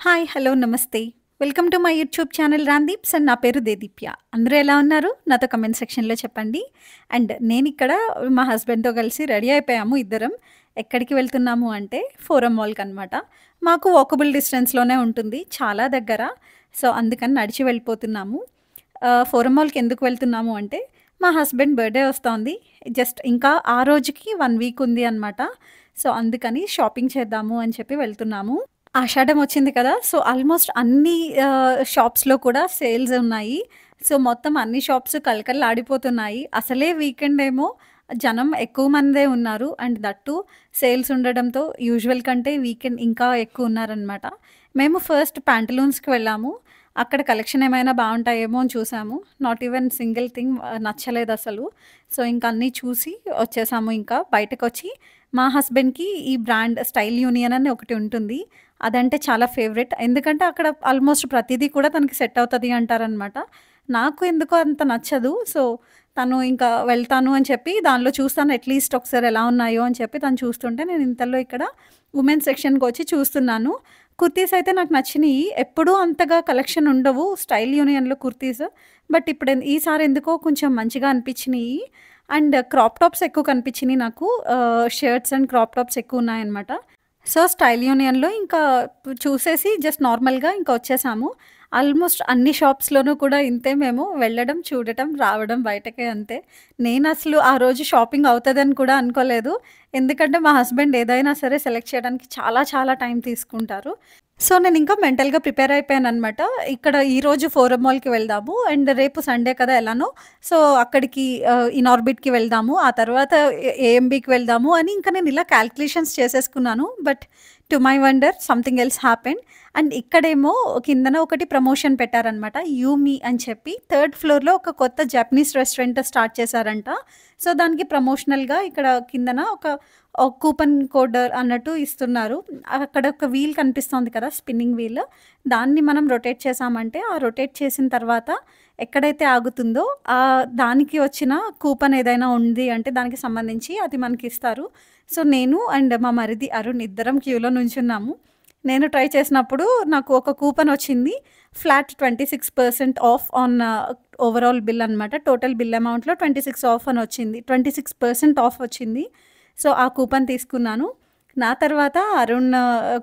Hi! Hello! Namaste. Welcome to my YouTube channel 'Ramdeeps' and నా పేరు దేదీప్య. అందరూ ఎలా ఉన్నారు? నాతో కమెంట్ సెక్షన్‌లో చెప్పండి. అండ్ నేనిక్కడ మా హస్బెండ్‌తో కలిసి రెడీ అయిపోయాము ఇద్దరం. ఎక్కడికి వెళ్తున్నాము అంటే ఫోరం మాల్‌కనమాట. మాకు వాకబుల్ డిస్టెన్స్‌లోనే ఉంటుంది. చాలా దగ్గర. సో, అందుకని నడిచి వెళ్ళిపోతున్నాము. ఫోరం మాల్‌కి ఎందుకు వెళ్తున్నాము అంటే మా హస్బెండ్ బర్త్‌డే వస్తోంది. జస్ట్ ఇంకా ఆ రోజుకి 1 వీక్ ఉంది అనమాట. సో, అందుకని షాపింగ్ చేద్దాము అని చెప్పి వెళ్తున్నాము. ఆషాఢం వచ్చింది కదా! సో, ఆల్మోస్ట్ అన్ని షాప్స్‌లో కూడా సేల్స్ ఉన్నాయి. సో, మొత్తం అన్ని షాప్స్ కళకళలాడిపోతున్నాయి. అసలే వీకెండ్ ఏమో జనం ఎక్కువ మందే ఉన్నారు. అండ్ దట్ టూ సేల్స్ ఉండడంతో యూజువల్ కంటే వీకెండ్ ఇంకా ఎక్కువ ఉన్నారనమాట. మేము ఫస్ట్ ప్యాంటలూన్స్‌కి వెళ్ళాము. అక్కడ కలెక్షన్ ఏమైనా బావుంటాయేమో అని చూసాము. నాట్ ఈవెన్ సింగిల్ థింగ్ నచ్చలేదసలు. సో, ఇంక అన్నీ చూసి వచ్చేసాము ఇంకా. బయటకొచ్చి మా హస్బెండ్‌కి ఈ బ్రాండ్ స్టైల్ యూనియన్ అని ఒకటి ఉంటుంది. అదంటే చాలా ఫేవరెట్. ఎందుకంటే అక్కడ ఆల్మోస్ట్ ప్రతీదీ కూడా తనకి సెట్ అవుతది అంటారనమాట. నాకు ఎందుకో అంత నచ్చదు. సో, తను ఇంకా వెళ్తాను అని చెప్పి దానిలో చూస్తాను అట్‌లీస్ట్ ఒకసారి ఎలా ఉన్నాయో అని చెప్పి తను చూస్తుంటే నేను ఇంతలో ఇక్కడ ఉమెన్స్ సెక్షన్‌కొచ్చి చూస్తున్నాను. కుర్తీస్ అయితే నాకు నచ్చినియి. ఎప్పుడూ అంతగా కలెక్షన్ ఉండవు స్టైల్ యూనియన్‌లో కుర్తీస్. బట్ ఇప్పుడు ఈసారి ఎందుకో కొంచెం మంచిగా అనిపించినియి. అండ్ క్రాప్ టాప్స్ ఎక్కువ కనిపించినియి నాకు. షర్ట్స్ అండ్ క్రాప్ టాప్స్ ఎక్కువున్నాయన్నమాట. సో, స్టైల్ యూనియన్‌లో ఇంకా చూసేసి జస్ట్ నార్మల్‌గా ఇంకా వచ్చేసాము. ఆల్మోస్ట్ అన్ని షాప్స్‌లోనూ కూడా ఇంతే మేము వెళ్ళడం, చూడటం, రావడం బయటకి అంతే. నేనసలు ఆ రోజు షాపింగ్ అవుతదని కూడా అనుకోలేదు. ఎందుకంటే మా హస్బెండ్ ఏదైనా సరే సెలెక్ట్ చేయడానికి చాలా చాలా టైం తీసుకుంటారు. సో, నేనింకా మెంటల్‌గా ప్రిపేర్ అయిపోయాననమాట. ఇక్కడ ఈరోజు ఫోరం మాల్‌కి వెళ్దాము. అండ్ రేపు సండే కదా ఎలానో. సో, అక్కడికి ఇనార్బిట్‌కి వెళ్దాము. ఆ తర్వాత ఏఎంబీకి వెళ్దాము అని ఇంకా నేను ఇలా కాలిక్యులేషన్స్ చేసేసుకున్నాను. But to my wonder something else happened. And ఇక్కడేమో కిందన ఒకటి ప్రమోషన్ పెట్టారనమాట. యూ మీ అని చెప్పి థర్డ్ ఫ్లోర్‌లో ఒక కొత్త జపనీస్ రెస్టారెంట్ స్టార్ట్ చేశారంట. సో, దానికి ప్రమోషనల్‌గా ఇక్కడ కిందన ఒక కూపన్ కోడ్ అన్నట్టు ఇస్తున్నారు. అక్కడ ఒక వీల్ కనిపిస్తోంది కదా! Spinning wheel. దాన్ని మనం రొటేట్ చేశామంటే, ఆ రొటేట్ చేసిన తర్వాత ఎక్కడైతే ఆగుతుందో దానికి వచ్చిన కూపన్ ఏదైనా ఉంది అంటే దానికి సంబంధించి అది మనకిస్తారు. సో, నేను అండ్ మా మరిది అరుణ్ ఇద్దరం క్యూలో నుంచున్నాము. నేను ట్రై చేసినప్పుడు నాకు ఒక కూపన్ వచ్చింది. Flat 26% of on overall bill అనమాట. టోటల్ బిల్ అమౌంట్‌లో 26 ఆఫ్ అని వచ్చింది. 26% ఆఫ్ వచ్చింది. సో, ఆ కూపన్ తీసుకున్నాను. నా తర్వాత అరుణ్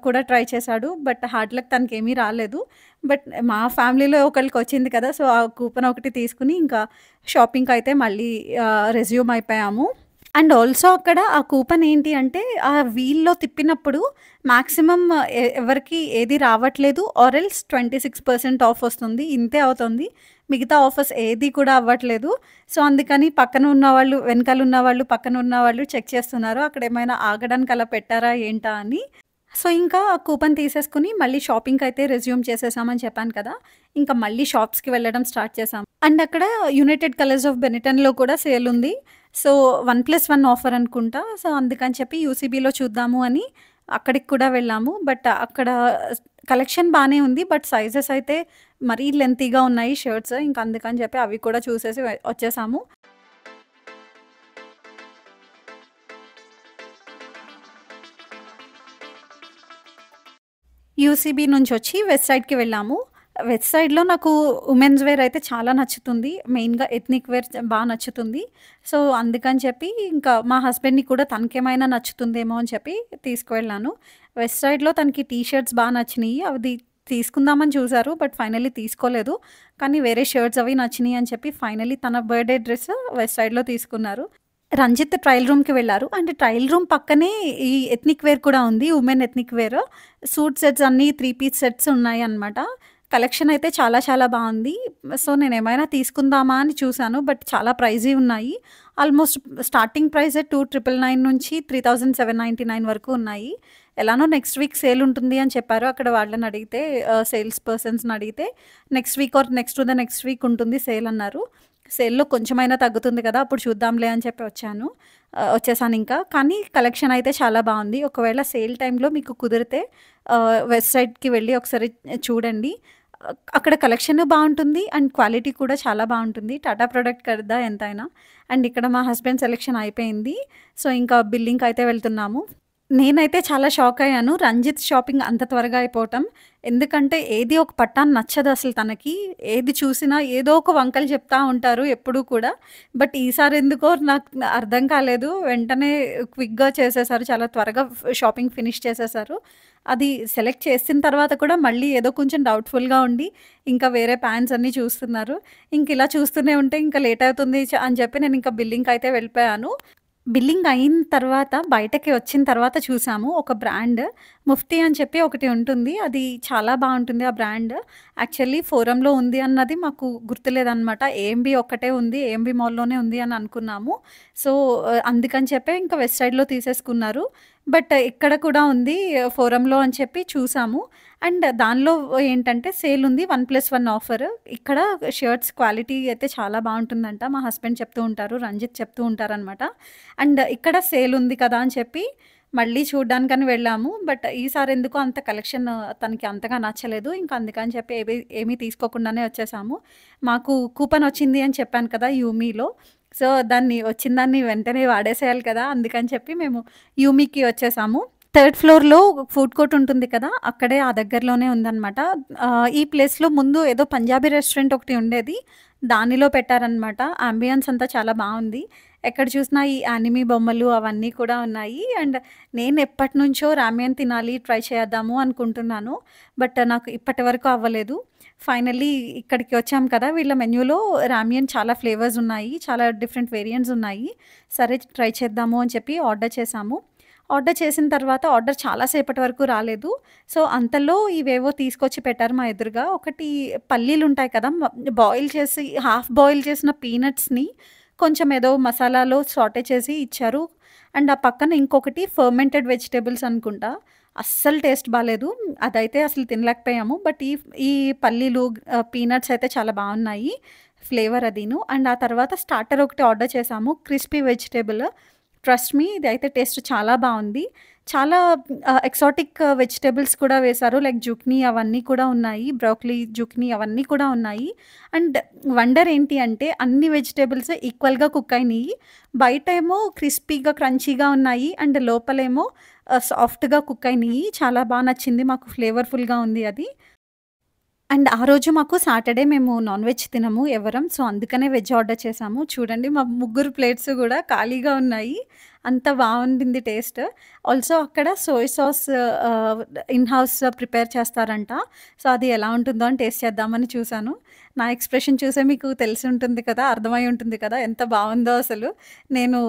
కూడా ట్రై చేశాడు. బట్ హార్డ్ లక్ తనకేమీ రాలేదు. బట్ మా ఫ్యామిలీలో ఒకళ్ళకొచ్చింది కదా! సో, ఆ కూపన్ ఒకటి తీసుకొని ఇంకా షాపింగ్‌కయితే మళ్ళీ రెజ్యూమ్ అయిపోయాము. అండ్ ఆల్సో అక్కడ ఆ కూపన్ ఏంటి అంటే, ఆ వీల్‌లో తిప్పినప్పుడు మాక్సిమం ఎవరికీ ఏది రావట్లేదు ఆర్ ఎల్స్ 26% ఆఫ్ వస్తుంది. ఇంతే అవుతుంది. మిగతా ఆఫర్స్ ఏది కూడా అవ్వట్లేదు. సో, అందుకని పక్కన ఉన్నవాళ్ళు, వెనకాల ఉన్నవాళ్ళు, పక్కన ఉన్నవాళ్ళు చెక్ చేస్తున్నారు. అక్కడేమైనా ఆగడానికి అలా పెట్టారా ఏంటా అని. సో, ఇంకా ఆ కూపన్ తీసేసుకొని మళ్ళీ షాపింగ్‌కయితే రెజ్యూమ్ చేసేసామని చెప్పాను కదా! ఇంకా మళ్ళీ షాప్స్‌కి వెళ్ళడం స్టార్ట్ చేశాం. అండ్ అక్కడ యునైటెడ్ కలర్స్ ఆఫ్ బెనిటన్‌లో కూడా సేల్ ఉంది. సో, 1+1 ఆఫర్ అనుకుంటా. సో, అందుకని చెప్పి యూసీబీలో చూద్దాము అని అక్కడికి కూడా వెళ్ళాము. బట్ అక్కడ కలెక్షన్ బానే ఉంది. బట్ సైజెస్ అయితే మరీ లెంతీగా ఉన్నాయి షర్ట్స్. ఇంక అందుకని చెప్పి అవి కూడా చూసేసి వచ్చేసాము. యూసీబీ నుంచొచ్చి వెస్ట్ సైడ్‌కి వెళ్ళాము. వెస్ట్ సైడ్‌లో నాకు ఉమెన్స్ వేర్ అయితే చాలా నచ్చుతుంది. మెయిన్‌గా ఎథ్నిక్ వేర్ నచ్చుతుంది. సో, అందుకని చెప్పి ఇంకా మా హస్బెండ్‌ని కూడా తనకేమైనా నచ్చుతుందేమో అని చెప్పి తీసుకువెళ్ళాను. వెస్ట్ సైడ్‌లో తనకి టీ షర్ట్స్ నచ్చినియి. అది తీసుకుందామని చూసారు. బట్ ఫైనల్లీ తీసుకోలేదు. కానీ వేరే షర్ట్స్ అవి నచ్చినియి అని చెప్పి ఫైనల్లీ తన బర్త్‌డే డ్రెస్ వెస్ట్ సైడ్‌లో తీసుకున్నారు. రంజిత్ ట్రయల్ రూమ్‌కి వెళ్లారు. అంటే ట్రయల్ రూమ్ పక్కనే ఈ ఎథ్నిక్ వేర్ కూడా ఉంది. Women ethnic wear. Suit sets అన్నీ 3 పీస్ సెట్స్ ఉన్నాయన్నమాట. కలెక్షన్ అయితే చాలా చాలా బావుంది. సో, నేనేమైనా తీసుకుందామా అని చూసాను. బట్ చాలా ప్రైజీ ఉన్నాయి. ఆల్మోస్ట్ స్టార్టింగ్ ప్రైసే 2,999 నుంచి 3,799 వరకు ఉన్నాయి. ఎలానో నెక్స్ట్ వీక్ సేల్ ఉంటుంది అని చెప్పారు. అక్కడ వాళ్ళని అడిగితే సేల్స్ పర్సన్స్‌ని అడిగితే next week or next to the next week ఉంటుంది సేల్ అన్నారు. సేల్‌లో కొంచెమైనా తగ్గుతుంది కదా! అప్పుడు చూద్దాంలే అని చెప్పి వచ్చేసానింకా. కానీ కలెక్షన్ అయితే చాలా బావుంది. ఒకవేళ సేల్ టైమ్‌లో మీకు కుదిరితే వెస్ట్ సైడ్‌కి వెళ్ళి ఒకసారి చూడండి. అక్కడ కలెక్షన్ బావుంటుంది. అండ్ క్వాలిటీ కూడా చాలా బావుంటుంది. టాటా ప్రొడక్ట్ కదా ఎంతైనా. అండ్ ఇక్కడ మా హస్బెండ్ సెలెక్షన్ అయిపోయింది. సో, ఇంకా బిల్లింగ్‌కయితే వెళ్తున్నాము. నేనైతే చాలా షాకయ్యాను. రంజిత్ షాపింగ్ అంత త్వరగా అయిపోవటం. ఎందుకంటే ఏది ఒక పట్టాన నచ్చదసలు తనకి. ఏది చూసినా ఏదో ఒక వంకలు చెప్తా ఉంటారు ఎప్పుడూ కూడా. బట్ ఈసారెందుకో నాకు అర్థం కాలేదు. వెంటనే క్విక్‌గా చేసేసారు. చాలా త్వరగా షాపింగ్ ఫినిష్ చేసేసారు. అది సెలెక్ట్ చేసిన తర్వాత కూడా మళ్ళీ ఏదో కొంచెం డౌట్‌ఫుల్‌గా ఉండి, ఇంకా వేరే ప్యాంట్స్ అన్నీ చూస్తున్నారు. ఇంకిలా చూస్తూనే ఉంటే ఇంకా లేట్ అవుతుంది అని చెప్పి నేనింక బిల్లింగ్‌కయితే వెళ్ళిపోయాను. బిల్లింగ్ అయిన తర్వాత బయటకి వచ్చిన తర్వాత చూసాము. ఒక బ్రాండ్ 'ముఫ్టీ' అని చెప్పి ఒకటి ఉంటుంది. అది చాలా బావుంటుంది ఆ బ్రాండ్. యాక్చువల్లీ ఫోరమ్‌లో ఉంది అన్నది మాకు గుర్తులేదనమాట. ఏఎంబీ ఒక్కటే ఉంది. ఏఎంబీ మాల్‌లోనే ఉంది అని అనుకున్నాము. సో, అందుకని చెప్పి ఇంకా వెస్ట్ సైడ్‌లో తీసేసుకున్నారు. బట్ ఇక్కడ కూడా ఉంది ఫోరమ్‌లో అని చెప్పి చూసాము. అండ్ దానిలో ఏంటంటే సేల్ ఉంది. 1+1 ఆఫర్. ఇక్కడ షర్ట్స్ క్వాలిటీ అయితే చాలా బావుంటుందంట. మా హస్బెండ్ చెప్తూ ఉంటారు. రంజిత్ చెప్తూ ఉంటారనమాట. అండ్ ఇక్కడ సేల్ ఉంది కదా అని చెప్పి మళ్ళీ చూడ్డానికని వెళ్ళాము. బట్ ఈసారి ఎందుకో అంత కలెక్షన్ తనకి అంతగా నచ్చలేదు. ఇంకా అందుకని చెప్పి ఏమీ తీసుకోకుండానే వచ్చేసాము. మాకు కూపన్ వచ్చింది అని చెప్పాను కదా యూమీలో. సో, వచ్చిన దాన్ని వెంటనే వాడేసేయాలి కదా! అందుకని చెప్పి మేము యూమీకి వచ్చేసాము. థర్డ్ ఫ్లోర్‌లో ఫుడ్ కోర్ట్ ఉంటుంది కదా! అక్కడే ఆ దగ్గరలోనే ఉందనమాట. ఈ ప్లేస్‌లో ముందు ఏదో పంజాబీ రెస్టారెంట్ ఒకటి ఉండేది. దానిలో పెట్టారనమాట. యాంబియన్స్ అంతా చాలా బావుంది. ఎక్కడ చూసినా ఈ యానిమీ బొమ్మలు అవన్నీ కూడా ఉన్నాయి. అండ్ నేను ఎప్పటినుంచో రామెన్ తినాలి, ట్రై చేద్దాము అనుకుంటున్నాను. బట్ నాకు ఇప్పటి వరకు అవ్వలేదు. ఫైనల్లీ ఇక్కడికి వచ్చాం కదా! వీళ్ళ మెన్యూలో రామియన్ చాలా ఫ్లేవర్స్ ఉన్నాయి. చాలా డిఫరెంట్ వేరియంట్స్ ఉన్నాయి. సరే ట్రై చేద్దాము అని చెప్పి ఆర్డర్ చేశాము. ఆర్డర్ చేసిన తర్వాత ఆర్డర్ చాలా సేపటి వరకు రాలేదు. సో, అంతలో ఇవేవో తీసుకొచ్చి పెట్టారు మా ఎదురుగా. ఒకటి పల్లీలుంటాయి కదా! బాయిల్ చేసి హాఫ్ బాయిల్ చేసిన పీనట్స్‌ని కొంచెం ఏదో మసాలాలో సాటే చేసి ఇచ్చారు. అండ్ ఆ పక్కన ఇంకొకటి ఫెర్మెంటెడ్ వెజిటబుల్స్ అనుకుంటా. అస్సలు టేస్ట్ బాలేదు. అదైతే అసలు తినలేకపోయాము. బట్ ఈ పల్లీలు పీనట్స్ అయితే చాలా బావున్నాయి. ఫ్లేవర్ అదీను. అండ్ ఆ తర్వాత స్టార్టర్ ఒకటి ఆర్డర్ చేశాము. Crispy vegetable. ట్రస్ట్ మీ ఇదైతే టేస్ట్ చాలా బావుంది. చాలా ఎక్సాటిక్ వెజిటబుల్స్ కూడా వేశారు. లైక్ జుక్నీ అవన్నీ కూడా ఉన్నాయి. బ్రోకలీ, జుక్నీ అవన్నీ కూడా ఉన్నాయి. అండ్ వండర్ ఏంటి అంటే అన్ని వెజిటబుల్స్ ఈక్వల్‌గా కుక్ అయినియి. బయటేమో క్రిస్పీగా, క్రంచీగా ఉన్నాయి. అండ్ లోపలేమో సాఫ్ట్‌గా కుక్ అయినియి. చాలా నచ్చింది. మాకు ఫ్లేవర్‌ఫుల్‌గా ఉంది అది. అండ్ ఆ రోజు మాకు సాటర్‌డే మేము నాన్ వెజ్ తినము ఎవరం. సో, అందుకనే వెజ్ ఆర్డర్ చేశాము. చూడండి మా ముగ్గురు ప్లేట్స్ గూడా ఖాళీగా ఉన్నాయి. అంత బావుండింది టేస్ట్. ఆల్సో అక్కడ సోయ్ సాస్ ఆహ్, ఇన్ హౌస్ ప్రిపేర్ చేస్తారంట. సో, అది ఎలా ఉంటుందో అని టేస్ట్ చేద్దామని చూసాను. నా ఎక్స్‌ప్రెషన్ చూసే మీకు తెలిసి ఉంటుంది కదా! అర్థమై ఉంటుంది కదా! ఎంత బావుందో అసలు. నేను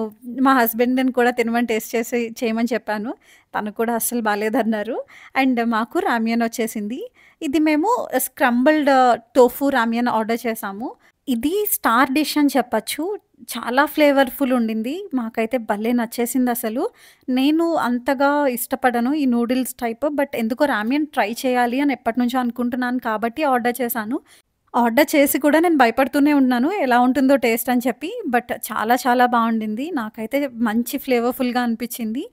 మా హస్బెండ్‌ని కూడా తినమని టేస్ట్ చేసి చేయమని చెప్పాను. తను కూడా అస్సలు బాలేదన్నారు. అండ్ మాకు రామ్యన్ వచ్చేసింది. ఇది మేము స్క్రంబుల్డ్ టోఫు రామ్యన్ ఆర్డర్ చేశాము. ఇది స్టార్ డిష్ అని చెప్పచ్చు. చాలా ఫ్లేవర్‌ఫుల్ ఉండింది. మాకైతే భలే నచ్చేసిందసలు. నేను అంతగా ఇష్టపడను ఈ నూడిల్స్ టైప్. బట్ ఎందుకో రామ్యన్ ట్రై చేయాలి అని ఎప్పటినుంచో అనుకుంటున్నాను కాబట్టి ఆర్డర్ చేశాను. ఆర్డర్ చేసి కూడా నేను భయపడుతూనే ఉన్నాను. ఎలా ఉంటుందో టేస్ట్ అని చెప్పి. బట్ చాలా చాలా బావుండింది. నాకైతే మంచి ఫ్లేవర్‌ఫుల్‌గా అనిపిచ్చింది.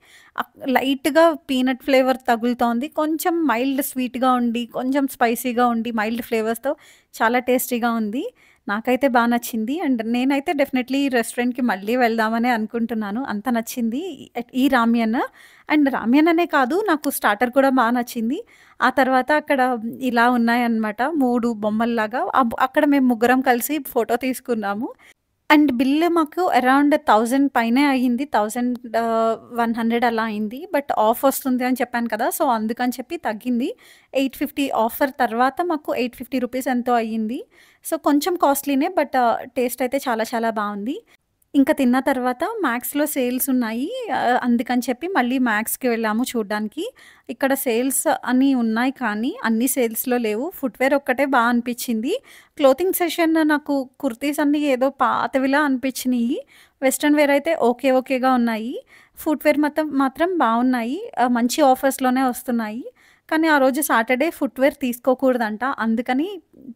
లైట్‌గా పీనట్ ఫ్లేవర్ తగులుతోంది. కొంచెం మైల్డ్ స్వీట్‌గా ఉండి, కొంచెం స్పైసీగా ఉండి, మైల్డ్ ఫ్లేవర్స్‌తో చాలా టేస్టీగా ఉంది. నాకైతే నచ్చింది. అండ్ నేనైతే డెఫినెట్‌లీ ఈ రెస్టారెంట్‌కి మళ్ళీ వెళ్దామనే అనుకుంటున్నాను. అంత నచ్చింది ఈ రామ్యన్. అండ్ రామ్యన్ అనే కాదు నాకు స్టార్టర్ కూడా నచ్చింది. ఆ తర్వాత అక్కడ ఇలా ఉన్నాయన్నమాట 3 బొమ్మల్లాగా. అక్కడ మేము ముగ్గురం కలిసి ఫోటో తీసుకున్నాము. అండ్ బిల్ మాకు అరౌండ్ 1000 పైనే అయింది. 1100 అలా అయింది. బట్ ఆఫ్ వస్తుంది అని చెప్పాను కదా! సో, అందుకని చెప్పి తగ్గింది. 850 ఆఫర్ తర్వాత మాకు రూ. 850 ఎంతో అయ్యింది. సో, కొంచెం కాస్ట్‌లీనే బట్ టేస్ట్ అయితే చాలా చాలా బావుంది. ఇంక తిన్న తర్వాత మ్యాక్స్‌లో సేల్స్ ఉన్నాయి. అందుకని చెప్పి మళ్ళీ మ్యాక్స్‌కి వెళ్ళాము చూడ్డానికి. ఇక్కడ సేల్స్ అని ఉన్నాయి కానీ అన్ని సేల్స్‌లో లేవు. ఫుట్‌వేర్ ఒక్కటే అనిపిచ్చింది. క్లోతింగ్ సెక్షన్ నాకు కుర్తీస్ అన్నీ ఏదో పాతవిలా అనిపించినియి. వెస్టర్న్ వేర్ అయితే ఓకేగా ఉన్నాయి. ఫుట్‌వేర్ మాత్రం బావున్నాయి. మంచి ఆఫర్స్‌లోనే వస్తున్నాయి. కానీ ఆ రోజు సాటర్‌డే ఫుట్‌వేర్ తీసుకోకూడదంట. అందుకని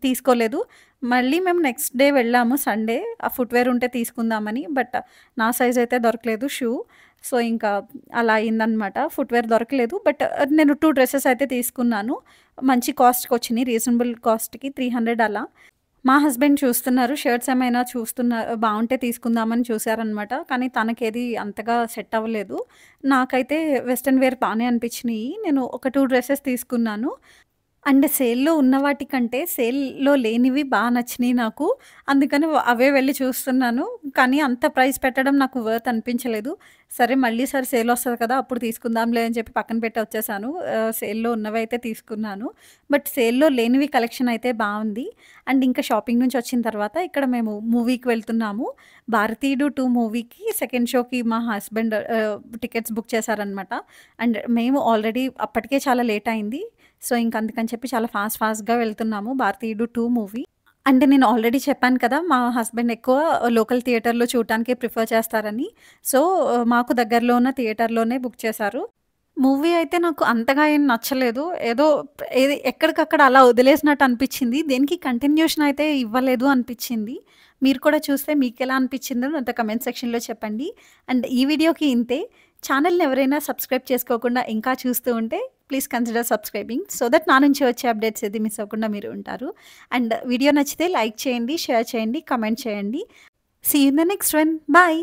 తీసుకోలేదు. మళ్ళీ మేము నెక్స్ట్ డే వెళ్ళాము సండే. ఆ ఫుట్‌వేర్ ఉంటే తీసుకుందామని. బట్ నా సైజ్ అయితే దొరకలేదు షూ. సో, ఇంకా అలా అయిందనమాట. ఫుట్‌వేర్ దొరకలేదు. బట్ నేను 2 డ్రెసెస్ అయితే తీసుకున్నాను. మంచి కాస్ట్‌కొచ్చినియి. రీజనబుల్ కాస్ట్‌కి 300 అలా. మా హస్బెండ్ చూస్తున్నారు. షర్ట్స్ ఏమైనా బావుంటే తీసుకుందామని చూసారనమాట. కానీ తనకేది అంతగా సెట్ అవ్వలేదు. నాకైతే వెస్టర్న్ వేర్ బానే అనిపించినియి. నేను ఒక 2 డ్రెసెస్ తీసుకున్నాను. అండ్ సేల్‌లో ఉన్న వాటికంటే సేల్‌లో లేనివి నచ్చినియి నాకు. అందుకని అవే వెళ్లి చూస్తున్నాను. కానీ అంత ప్రైస్ పెట్టడం నాకు వర్త్ అనిపించలేదు. సరే మళ్ళీసారి సేలొస్తది కదా! అప్పుడు తీసుకుందాంలే అని చెప్పి పక్కన పెట్టి వచ్చేసాను. సేల్‌లో ఉన్నవైతే తీసుకున్నాను. బట్ సేల్‌లో లేనివి కలెక్షన్ అయితే బావుంది. అండ్ ఇంకా షాపింగ్ నుంచి వచ్చిన తర్వాత ఇక్కడ మేము మూవీకి వెళ్తున్నాము. 'భారతీయుడు 2' మూవీకి సెకండ్ షోకి మా హస్బెండ్ టికెట్స్ బుక్ చేశారనమాట. అండ్ మేము ఆల్రెడీ అప్పటికే చాలా లేట్ అయింది. సో, ఇంక అందుకని చెప్పి చాలా ఫాస్ట్‌గా వెళ్తున్నాము 'భారతీయుడు 2' మూవీ. అంటే నేను ఆల్రెడీ చెప్పాను కదా! మా హస్బెండ్ ఎక్కువ లోకల్ థియేటర్‌లో చూడటానికే ప్రిఫర్ చేస్తారని. సో, మాకు దగ్గరలో ఉన్న థియేటర్‌లోనే బుక్ చేశారు. మూవీ అయితే నాకు అంతగా ఏం నచ్చలేదు. ఏది ఎక్కడికక్కడ అలా వదిలేసినట్టు అనిపిచ్చింది. దేనికి కంటిన్యూషన్ అయితే ఇవ్వలేదు అనిపిచ్చింది. మీరు కూడా చూస్తే మీకెలా అనిపిచ్చిందో నాతో కమెంట్ సెక్షన్‌లో చెప్పండి. అండ్ ఈ వీడియోకి ఇంతే. ఛానెల్‌ని ఎవరైనా సబ్స్క్రైబ్ చేసుకోకుండా ఇంకా చూస్తూ ఉంటే please consider subscribing. So that నా నుంచి వచ్చే అప్డేట్స్ ఏది మిస్ అవ్వకుండా మీరు ఉంటారు. అండ్ వీడియో నచ్చితే లైక్ చేయండి, షేర్ చేయండి, కమెంట్ చేయండి. See you in the next one. Bye.